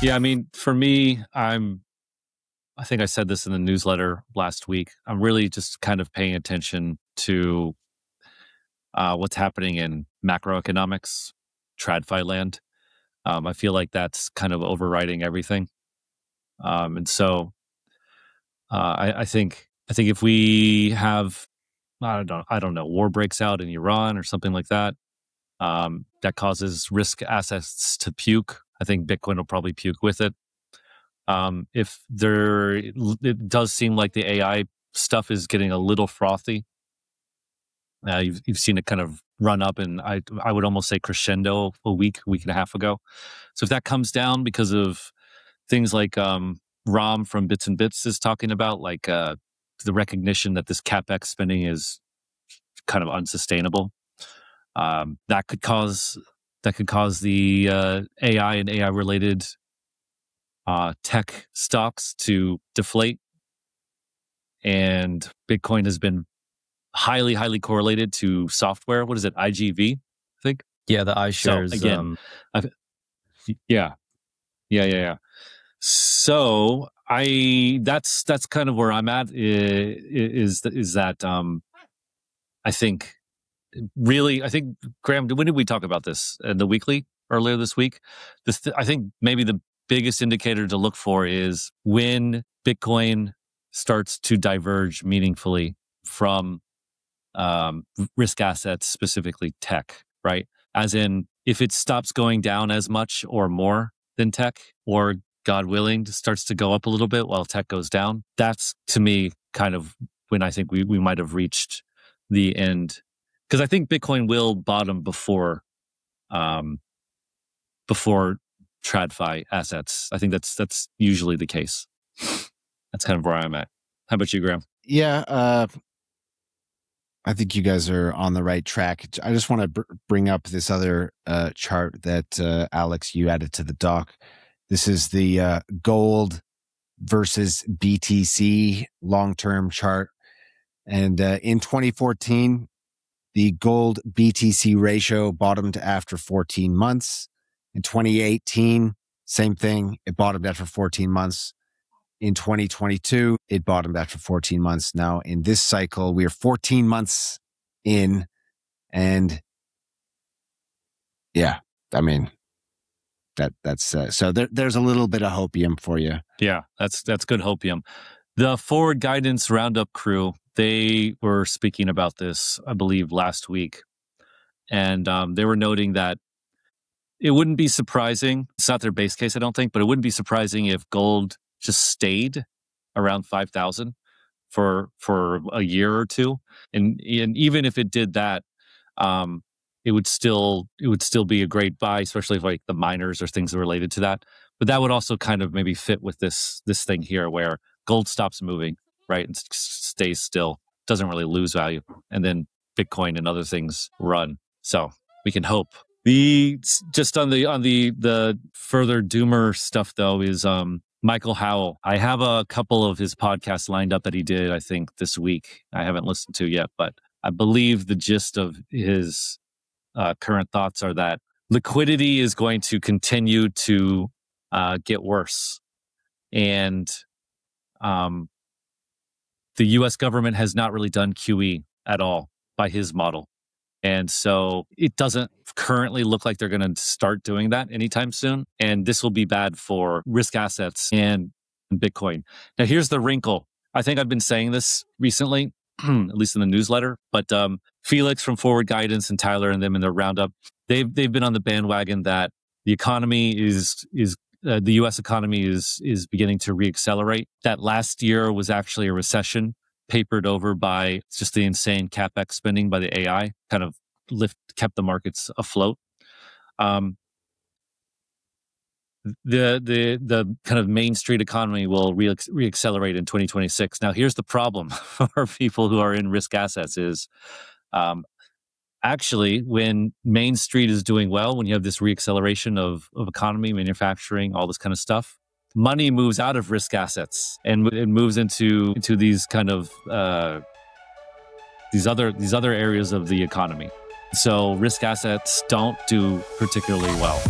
Yeah, I mean, for me, I think I said this in the newsletter last week. I'm really just kind of paying attention to what's happening in macroeconomics, TradFi land. I feel like that's kind of overriding everything. And so I think if we have I don't know, war breaks out in Iran or something like that, that causes risk assets to puke. I think Bitcoin will probably puke with it. If there, it does seem like the AI stuff is getting a little frothy. You've seen it kind of run up, and I would almost say crescendo a week and a half ago. So if that comes down because of things like Rom from Bits and Bits is talking about, like the recognition that this capex spending is kind of unsustainable, that could cause the AI and AI related tech stocks to deflate. And Bitcoin has been highly correlated to software. What is it? IGV, I think. Yeah, the So iShares. again, yeah. So that's kind of where I'm at. Is that I think Graham, when did we talk about this in the weekly earlier this week? I think maybe the biggest indicator to look for is when Bitcoin starts to diverge meaningfully from risk assets, specifically tech, right? As in, if it stops going down as much or more than tech, or God willing, starts to go up a little bit while tech goes down, that's to me kind of when I think we might have reached the end. Because I think Bitcoin will bottom before TradFi assets. I think that's usually the case. That's kind of where I'm at. How about you, Graham? Yeah, I think you guys are on the right track. I just want to bring up this other chart that Alex, you added to the doc. This is the gold versus BTC long-term chart. And in 2014, the gold BTC ratio bottomed after 14 months. In 2018, same thing. It bottomed after 14 months. In 2022, it bottomed after 14 months. Now, in this cycle, we are 14 months in. And yeah, I mean, that's so there's a little bit of hopium for you. Yeah, that's good hopium. The Forward Guidance Roundup crew, they were speaking about this, I believe, last week. And they were noting that it wouldn't be surprising. It's not their base case, I don't think, but it wouldn't be surprising if gold just stayed around 5,000 for a year or two. And even if it did that, it would still be a great buy, especially if like the miners or things related to that. But that would also kind of maybe fit with this thing here, where gold stops moving, right, and stays still, doesn't really lose value, and then Bitcoin and other things run. So we can hope. Just on the further doomer stuff though is Michael Howell. I have a couple of his podcasts lined up that he did, I think, this week. I haven't listened to yet, but I believe the gist of his current thoughts are that liquidity is going to continue to get worse. And the US government has not really done QE at all by his model. And so it doesn't currently look like they're going to start doing that anytime soon. And this will be bad for risk assets and Bitcoin. Now, here's the wrinkle. I think I've been saying this recently, at least in the newsletter, but Felix from Forward Guidance and Tyler and them in their roundup, they've been on the bandwagon that the economy the U.S. economy is beginning to reaccelerate. That last year was actually a recession, papered over by just the insane capex spending by the AI, kind of kept the markets afloat. The kind of Main Street economy will reaccelerate in 2026. Now, here's the problem for people who are in risk assets is actually when Main Street is doing well, when you have this reacceleration of economy, manufacturing, all this kind of stuff, money moves out of risk assets and it moves into these kind of these other areas of the economy. So risk assets don't do particularly well.